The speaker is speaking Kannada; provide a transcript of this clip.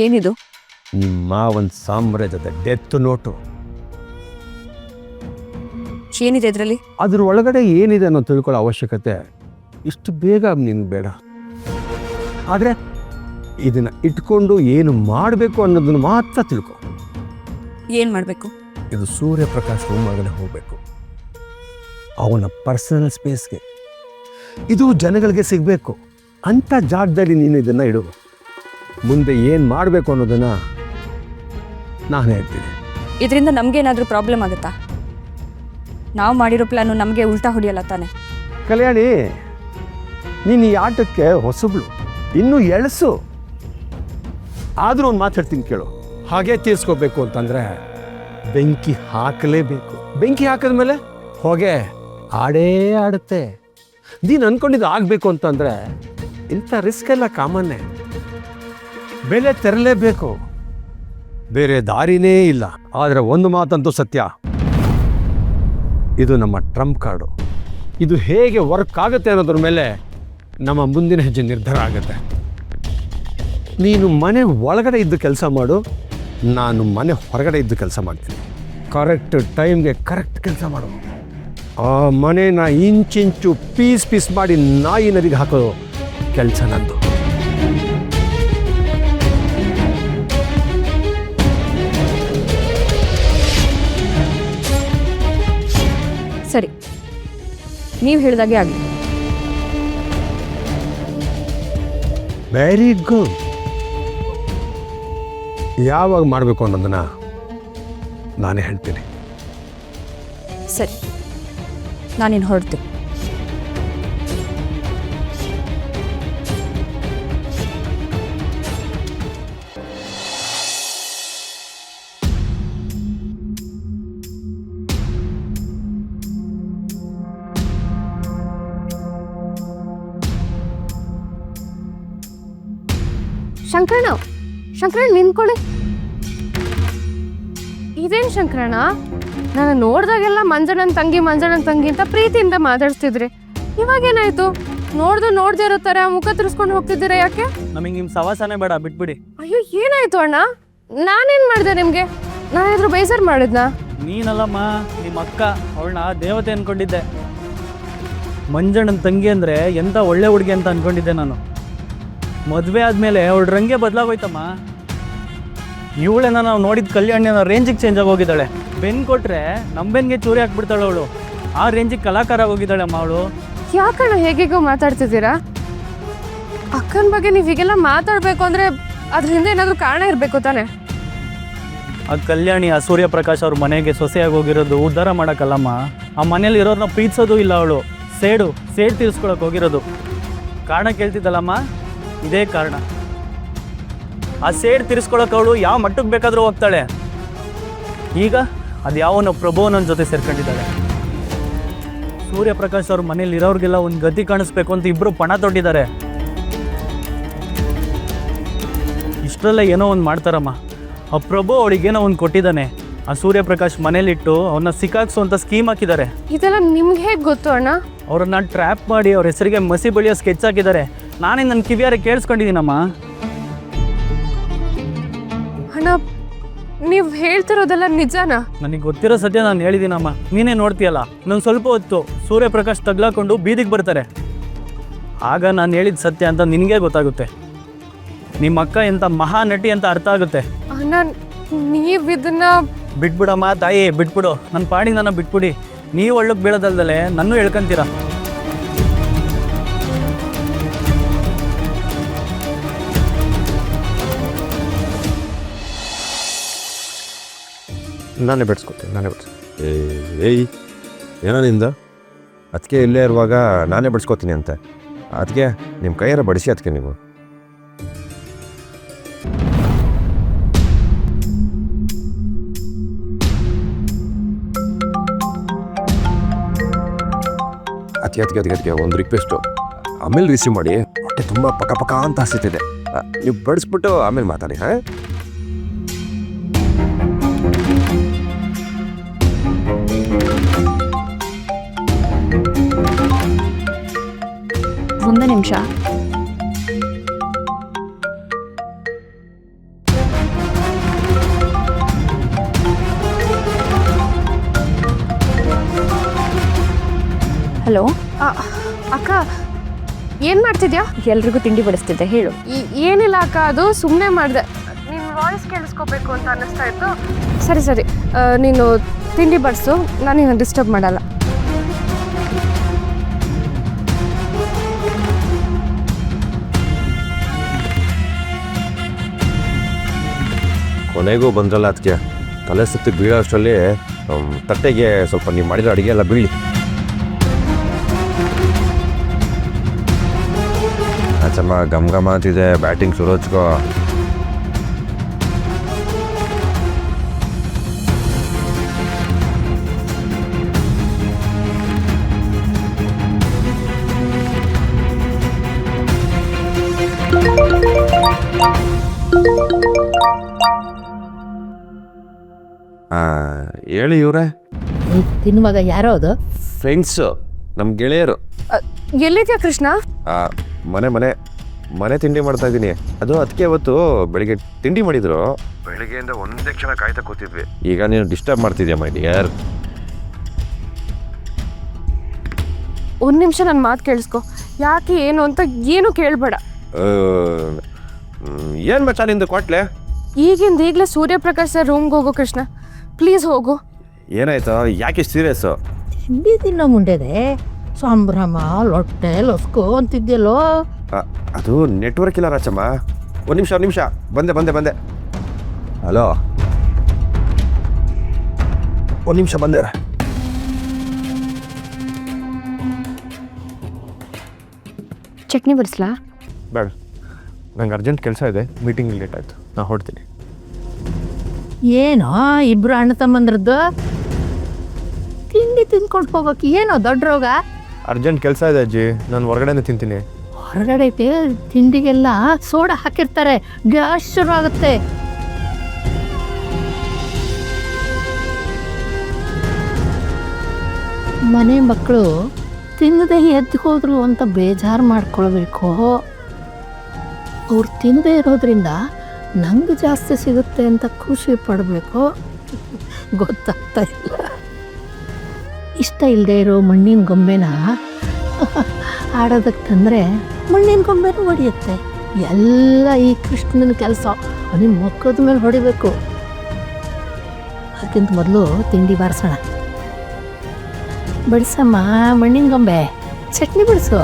ಏನಿದು? ನಿಮ್ಮ ಒಂದು ಸಾಮ್ರಾಜ್ಯದ ಡೆತ್ ನೋಟು. ಏನಿದೆ ಇದರಲ್ಲಿ? ಅದ್ರ ಒಳಗಡೆ ಏನಿದೆ ಅನ್ನೋ ತಿಳ್ಕೊಳ್ಳೋ ಅವಶ್ಯಕತೆ ಇಷ್ಟು ಬೇಗ ನಿನ್ಗೆ ಬೇಡ. ಆದರೆ ಇದನ್ನು ಇಟ್ಕೊಂಡು ಏನು ಮಾಡಬೇಕು ಅನ್ನೋದನ್ನು ಮಾತ್ರ ತಿಳ್ಕೊ. ಏನು ಮಾಡಬೇಕು? ಇದು ಸೂರ್ಯಪ್ರಕಾಶ್ ರೂಮ್ ಒಳಗಡೆ ಹೋಗಬೇಕು, ಅವನ ಪರ್ಸನಲ್ ಸ್ಪೇಸ್ಗೆ. ಇದು ಜನಗಳಿಗೆ ಸಿಗಬೇಕು ಅಂಥ ಜಾಗದಲ್ಲಿ ನೀನು ಇದನ್ನು ಇಡು. ಮುಂದೆ ಏನು ಮಾಡಬೇಕು ಅನ್ನೋದನ್ನು ನಾನು ಹೇಳ್ತೀನಿ. ಇದರಿಂದ ನಮಗೇನಾದರೂ ಪ್ರಾಬ್ಲಮ್ ಆಗುತ್ತಾ? ನಾವು ಮಾಡಿರೋ ಪ್ಲಾನು ನಮಗೆ ಉಲ್ಟಾ ಹೊಡೆಯಲ್ಲ ತಾನೆ? ಕಲ್ಯಾಣಿ, ನೀನು ಈ ಆಟಕ್ಕೆ ಹೊಸಬ್ಳು, ಇನ್ನೂ ಎಳಸು. ಆದರೂ ಒಂದು ಮಾತಾಡ್ತೀನಿ ಕೇಳು. ಹಾಗೆ ತೀರಿಸ್ಕೋಬೇಕು ಅಂತಂದರೆ ಬೆಂಕಿ ಹಾಕಲೇಬೇಕು. ಬೆಂಕಿ ಹಾಕಿದ್ಮೇಲೆ ಹೊಗೆ ಆಡೇ ಆಡುತ್ತೆ. ನೀನು ಅಂದ್ಕೊಂಡಿದ್ದು ಆಗಬೇಕು ಅಂತಂದರೆ ಇಂಥ ರಿಸ್ಕ್ ಎಲ್ಲ ಕಾಮನ್ನೇ. ಬೆಲೆ ತೆರಲೇಬೇಕು, ಬೇರೆ ದಾರಿನೇ ಇಲ್ಲ. ಆದರೆ ಒಂದು ಮಾತಂತೂ ಸತ್ಯ, ಇದು ನಮ್ಮ ಟ್ರಂಪ್ ಕಾರ್ಡು. ಇದು ಹೇಗೆ ವರ್ಕ್ ಆಗುತ್ತೆ ಅನ್ನೋದ್ರ ಮೇಲೆ ನಮ್ಮ ಮುಂದಿನ ಹೆಜ್ಜೆ ನಿರ್ಧಾರ ಆಗುತ್ತೆ. ನೀನು ಮನೆ ಒಳಗಡೆ ಇದ್ದು ಕೆಲಸ ಮಾಡು, ನಾನು ಮನೆ ಹೊರಗಡೆ ಇದ್ದು ಕೆಲಸ ಮಾಡ್ತೀನಿ. ಕರೆಕ್ಟ್ ಟೈಮ್ಗೆ ಕರೆಕ್ಟ್ ಕೆಲಸ ಮಾಡು. ಆ ಮನೆನ ಇಂಚಿಂಚು ಪೀಸ್ ಪೀಸ್ ಮಾಡಿ ನಾಯಿ ನರಿಗೆ ಹಾಕೋ ಕೆಲಸ ನಂದು. ಸರಿ, ನೀವು ಹೇಳಿದಾಗೆ ಆಗಲಿ. Very good. ಯಾವಾಗ ಮಾಡಬೇಕು ಅನ್ನೋದನ್ನು ನಾನೇ ಹೇಳ್ತೀನಿ. ಸರಿ, ನಾನಿನ್ನು ಹೊರಡ್ತೀನಿ. ಶಂಕರಣ್ಣ ನಿಂತ್ಕೊಳ್ಳಿ. ಇದೇನು ಶಂಕರಣ್ಣ, ನಾನು ನೋಡ್ದಾಗೆಲ್ಲ ಮಂಜಣ್ಣನ ತಂಗಿ ಅಂತ ಪ್ರೀತಿಯಿಂದ ಮಾತಾಡ್ತಿದ್ರಿ. ಇವಾಗೇನಾಯ್ತು? ನೋಡ್ದೇ ಇರೋ ಥರ ಮುಖ ತಿರ್ಸ್ಕೊಂಡು ಹೋಗ್ತಿದ್ದೀರಾ, ಯಾಕೆ? ನಮಗೆ ನಿಮ್ಮ ಸವಾಸನೆ ಬೇಡ, ಬಿಟ್ಬಿಡಿ. ಅಯ್ಯೋ, ಏನಾಯ್ತು ಅಣ್ಣ? ನಾನೇನು ಮಾಡಿದೆ ನಿಮಗೆ? ನಾನೇನಾದ್ರೂ ಬೇಜಾರು ಮಾಡಿದ್ನಾ? ನೀನಲ್ಲಮ್ಮ, ನಿಮ್ಮ ಅಕ್ಕ. ಅವಳನ್ನ ದೇವತೆ ಅನ್ಕೊಂಡಿದ್ದೆ. ಮಂಜಣ್ಣನ ತಂಗಿ ಅಂದರೆ ಎಂಥ ಒಳ್ಳೆ ಹುಡುಗಿ ಅಂತ ಅನ್ಕೊಂಡಿದ್ದೆ ನಾನು. ಮದುವೆ ಆದಮೇಲೆ ಅವಳ ರಂಗೆ ಬದಲಾಗೋಯ್ತಮ್ಮ. ಇವಳನ್ನ ನಾವು ನೋಡಿದ ಕಲ್ಯಾಣಿನ ರೇಂಜಿಗೆ ಚೇಂಜ್ ಆಗಿ ಹೋಗಿದ್ದಾಳೆ. ಬೆನ್ನು ಕೊಟ್ಟರೆ ನಮ್ಮ ಬೆನ್ನಿಗೆ ಚೂರಿ ಹಾಕ್ಬಿಡ್ತಾಳೆ ಅವಳು. ಆ ರೇಂಜಿಗೆ ಕಲಾಕಾರ ಹೋಗಿದ್ದಾಳೆ ಅಮ್ಮ ಅವಳು. ಯಾಕಣ್ಣ ಹೇಗೇಗೋ ಮಾತಾಡ್ತಿದ್ದೀರಾ? ಅಕ್ಕನ ಬಗ್ಗೆ ನೀವು ಹೀಗೆಲ್ಲ ಮಾತಾಡಬೇಕು ಅಂದರೆ ಅದ್ರ ಹಿಂದೆ ಏನಾದರೂ ಕಾರಣ ಇರಬೇಕು ತಾನೆ? ಆ ಕಲ್ಯಾಣಿ ಆ ಸೂರ್ಯಪ್ರಕಾಶ್ ಅವ್ರ ಮನೆಗೆ ಸೊಸೆಯಾಗಿ ಹೋಗಿರೋದು ಉದ್ಧಾರ ಮಾಡೋಕ್ಕಲ್ಲಮ್ಮ. ಆ ಮನೇಲಿ ಇರೋರನ್ನ ಪ್ರೀತಿಸೋದು ಇಲ್ಲ ಅವಳು. ಸೇಡು ತೀರಿಸ್ಕೊಳಕ್ಕೆ ಹೋಗಿರೋದು. ಕಾರಣ ಕೇಳ್ತಿದ್ದಲ್ಲಮ್ಮ, ಇದೇ ಕಾರಣ. ಆ ಸೇಡ್ ತೀರಿಸ್ಕೊಳಕ್ಕೆ ಅವಳು ಯಾವ ಮಟ್ಟಕ್ಕೆ ಬೇಕಾದರೂ ಹೋಗ್ತಾಳೆ. ಈಗ ಅದು ಯಾವನೋ ಪ್ರಭುವನ ಜೊತೆ ಸೇರ್ಕೊಂಡಿದ್ದಾಳೆ. ಸೂರ್ಯಪ್ರಕಾಶ್ ಅವ್ರ ಮನೇಲಿ ಇರೋರಿಗೆಲ್ಲ ಒಂದು ಗತಿ ಕಾಣಿಸ್ಬೇಕು ಅಂತ ಇಬ್ಬರು ಪಣ ತೊಟ್ಟಿದ್ದಾರೆ. ಇಷ್ಟರಲ್ಲೇ ಏನೋ ಒಂದು ಮಾಡ್ತಾರಮ್ಮ. ಆ ಪ್ರಭು ಅವಳಿಗೇನೋ ಒಂದು ಕೊಟ್ಟಿದ್ದಾನೆ. ಆ ಸೂರ್ಯಪ್ರಕಾಶ್ ಮನೇಲಿಟ್ಟು ಅವನ್ನ ಸಿಕ್ಕಾಕ್ಸೋ ಅಂತ ಸ್ಕೀಮ್ ಹಾಕಿದ್ದಾರೆ. ಇದೆಲ್ಲ ನಿಮ್ಗೆ ಹೇಗೆ ಗೊತ್ತು ಅಣ್ಣ? ಅವ್ರನ್ನ ಟ್ರ್ಯಾಪ್ ಮಾಡಿ ಅವ್ರ ಹೆಸರಿಗೆ ಮಸಿ ಬಳಿಯೋ ಸ್ಕೆಚ್ ಹಾಕಿದ್ದಾರೆ. ನಾನೇ ನನ್ನ ಕಿವಿಯಾರೆ ಕೇಳಿಸ್ಕೊಂಡಿದ್ದೀನಮ್ಮ. ಅಣ್ಣ, ನೀವು ಹೇಳ್ತಿರೋದೆಲ್ಲ ನಿಜಾನಾ? ನನಗೆ ಗೊತ್ತಿರೋ ಸತ್ಯ ನಾನು ಹೇಳಿದ್ದೀನಮ್ಮ. ನೀನೇ ನೋಡ್ತೀಯಲ್ಲ, ನಂಗೆ ಸ್ವಲ್ಪ ಹೊತ್ತು ಸೂರ್ಯಪ್ರಕಾಶ್ ತಗ್ಲಾಕೊಂಡು ಬೀದಿಗೆ ಬರ್ತಾರೆ. ಆಗ ನಾನು ಹೇಳಿದ ಸತ್ಯ ಅಂತ ನಿನಗೆ ಗೊತ್ತಾಗುತ್ತೆ. ನಿಮ್ಮ ಅಕ್ಕ ಎಂಥ ಮಹಾ ನಟಿ ಅಂತ ಅರ್ಥ ಆಗುತ್ತೆ. ಅಣ್ಣ, ನೀವು ಇದನ್ನ ಬಿಟ್ಬಿಡಮ್ಮ ತಾಯಿ, ಬಿಟ್ಬಿಡು. ನನ್ನ ಪಾಡಿಗೆ ನನ್ನ ಬಿಟ್ಬಿಡಿ. ನೀವು ಒಳ್ಳಕ್ಕೆ ಬೀಳೋದಲ್ದಲೆ ನನ್ನೂ ಹೇಳ್ಕೊಂತೀರ. ನಾನೇ ಬಿಡಿಸ್ಕೊತೀನಿ. ಏಯ್, ಏನೋ ನಿಂದ? ಅದಕ್ಕೆ ಇಲ್ಲೇ ಇರುವಾಗ ನಾನೇ ಬಿಡಿಸ್ಕೊತೀನಿ ಅಂತ. ಅದಕ್ಕೆ ನಿಮ್ಮ ಕೈಯಾರ ಬಡಿಸಿ. ಅದಕ್ಕೆ ನೀವು ಅದಕ್ಕೆ ಒಂದು ರಿಕ್ವೆಸ್ಟು, ಆಮೇಲೆ ರಿಸೀವ್ ಮಾಡಿ. ಹೊಟ್ಟೆ ತುಂಬ ಪಕ ಅಂತ ಹಸಿತಿದೆ. ನೀವು ಬಡಿಸ್ಬಿಟ್ಟು ಆಮೇಲೆ ಮಾತಾಡಿ. ಹಾಂ, ಒಂದು ನಿಮಿಷ. ಹಲೋ, ಅಕ್ಕ ಏನು ಮಾಡ್ತಿದ್ಯಾ? ಎಲ್ರಿಗೂ ತಿಂಡಿ ಬಡಿಸ್ತಿದ್ದೆ, ಹೇಳು. ಏನಿಲ್ಲ ಅಕ್ಕ, ಅದು ಸುಮ್ಮನೆ ಮಾಡಿದೆ. ನಿನ್ನ ವಾಯ್ಸ್ ಕೇಳಿಸ್ಕೋಬೇಕು ಅಂತ ಅನ್ನಿಸ್ತಾ ಇತ್ತು. ಸರಿ ಸರಿ, ನೀನು ತಿಂಡಿ ಬಡಿಸು, ನಾನು ನಿನ್ನ ಡಿಸ್ಟರ್ಬ್ ಮಾಡಲ್ಲ. ಕೊನೆಗೂ ಬಂದ್ರಲ್ಲ ಅದಕ್ಕೆ ತಲೆ ಸುತ್ತಿ ಬೀಳೋ ಅಷ್ಟರಲ್ಲಿ ತಟ್ಟೆಗೆ ಸ್ವಲ್ಪ ನೀವು ಮಾಡಿರೋ ಅಡುಗೆ ಎಲ್ಲ ಬೀಳಿ. ಆಚಮ್ಮ ಘಮ ಘಮ ಅಂತಿದೆ, ಬ್ಯಾಟಿಂಗ್ ಸುರೋಜ್ಕೋ. ಹೇಳಿ ಇವರೇ. ತಿನ್ನುವಾಗ ಯಾರೋ ಅದು? ಫ್ರೆಂಡ್ಸು, ನಮ್ಮ ಗೆಳೆಯರು. ಎಲ್ಲಿದ್ಯಾ ಕೃಷ್ಣ? ಮನೆ ಮನೆ ಮನೆ ತಿಂಡಿ ಮಾಡ್ತಾ ಇದ್ದೀನಿ. ಅದು ಅದಕ್ಕೆ ಇವತ್ತು ಬೆಳಿಗ್ಗೆ ತಿಂಡಿ ಮಾಡಿದ್ರು, ಬೆಳಿಗ್ಗೆಯಿಂದ ಒಂದೇ ಕ್ಷಣ ಕಾಯ್ತಾ ಕೂತಿದ್ವಿ. ಈಗ ನೀನು ಡಿಸ್ಟರ್ಬ್ ಮಾಡ್ತಿದ್ಯಾ ಮೈ ಡಿಯರ್. ಒಂದು ನಿಮಿಷ ನನ್ನ ಮಾತು ಕೇಳಿಸ್ಕೊ. ಯಾಕೆ ಏನು ಅಂತ ಏನು ಕೇಳಬೇಡ. ಏನು ಮಚ್ಚ ನಿಂದು ಕ್ವಾಟ್ಲೆ? ಈಗಿಂದ ಈಗಲೇ ಸೂರ್ಯಪ್ರಕಾಶ್ ಸರ್ ರೂಮ್ಗೆ ಹೋಗು ಕೃಷ್ಣ, ಪ್ಲೀಸ್ ಹೋಗು. ಏನಾಯ್ತು, ಯಾಕೆ ಸೀರಿಯಸ್ಸು? ತಿಂಡಿ ತಿನ್ನೋ ಮುಂಡೆದೆ ಸಂಭ್ರಮ, ಲೊಟ್ಟೆ ಲೊಸ್ಕು ಅಂತಿದ್ಯಲ್ಲೋ. ಅದು ನೆಟ್ವರ್ಕ್ ಇಲ್ಲ ರಾಚಮ್ಮ. ಒಂದು ನಿಮಿಷ ಬಂದೆ ಬಂದೆ ಬಂದೆ ಹಲೋ, ಒಂದು ನಿಮಿಷ ಬಂದೆ. ಚಟ್ನಿ ಬಡಿಸ್ಲಾ? ಬೇಡ, ನಂಗೆ ಅರ್ಜೆಂಟ್ ಕೆಲಸ ಇದೆ, ಮೀಟಿಂಗ್ ಲೇಟ್ ಆಯಿತು, ನಾನು ಹೊಡ್ತೀನಿ. ಏನೋ ಇಬ್ರು ಅಣ್ಣ ತಮ್ಮಂದ್ರದ್ದು ತಿಂಡಿ ತಿನ್ಕೊಂಡು ಹೋಗೋಕೆ ಏನೋ ದೊಡ್ಡ ರೋಗ? ಅರ್ಜೆಂಟ್ ಕೆಲಸ ಇದೆ ಅಜ್ಜಿ, ನಾನು ಹೊರಗಡೆನೇ ತಿಂತೀನಿ. ಹೊರಗಡೆ ತಿಂಡಿಗೆಲ್ಲ ಸೋಡಾ ಹಾಕಿರ್ತಾರೆ, ಗ್ಯಾಸ್ ಶುರು ಆಗುತ್ತೆ. ಮನೆ ಮಕ್ಕಳು ತಿನ್ನದೆ ಎದ್ದು ಹೋದ್ರು ಅಂತ ಬೇಜಾರು ಮಾಡ್ಕೊಳ್ಬೇಕು. ಅವ್ರು ತಿನ್ನದೇ ಇರೋದ್ರಿಂದ ನಂಗೆ ಜಾಸ್ತಿ ಸಿಗುತ್ತೆ ಅಂತ ಖುಷಿ ಪಡಬೇಕು. ಗೊತ್ತಾಗ್ತಾ ಇಲ್ಲ. ಇಷ್ಟ ಇಲ್ಲದೆ ಇರೋ ಮಣ್ಣಿನ ಗೊಂಬೆನ ಆಡೋದಕ್ಕೆ ತಂದರೆ ಮಣ್ಣಿನ ಗೊಂಬೆನೂ ಹೊಡೆಯುತ್ತೆ. ಎಲ್ಲ ಈ ಕೃಷ್ಣನ ಕೆಲಸ. ನಿಮ್ಮ ಮಕ್ಕದ ಮೇಲೆ ಹೊಡಿಬೇಕು. ಅದಕ್ಕಿಂತ ಮೊದಲು ತಿಂಡಿ ಬಾರಿಸೋಣ. ಬಡಿಸಮ್ಮ ಮಣ್ಣಿನ ಗೊಂಬೆ, ಚಟ್ನಿ ಬಿಡಿಸು.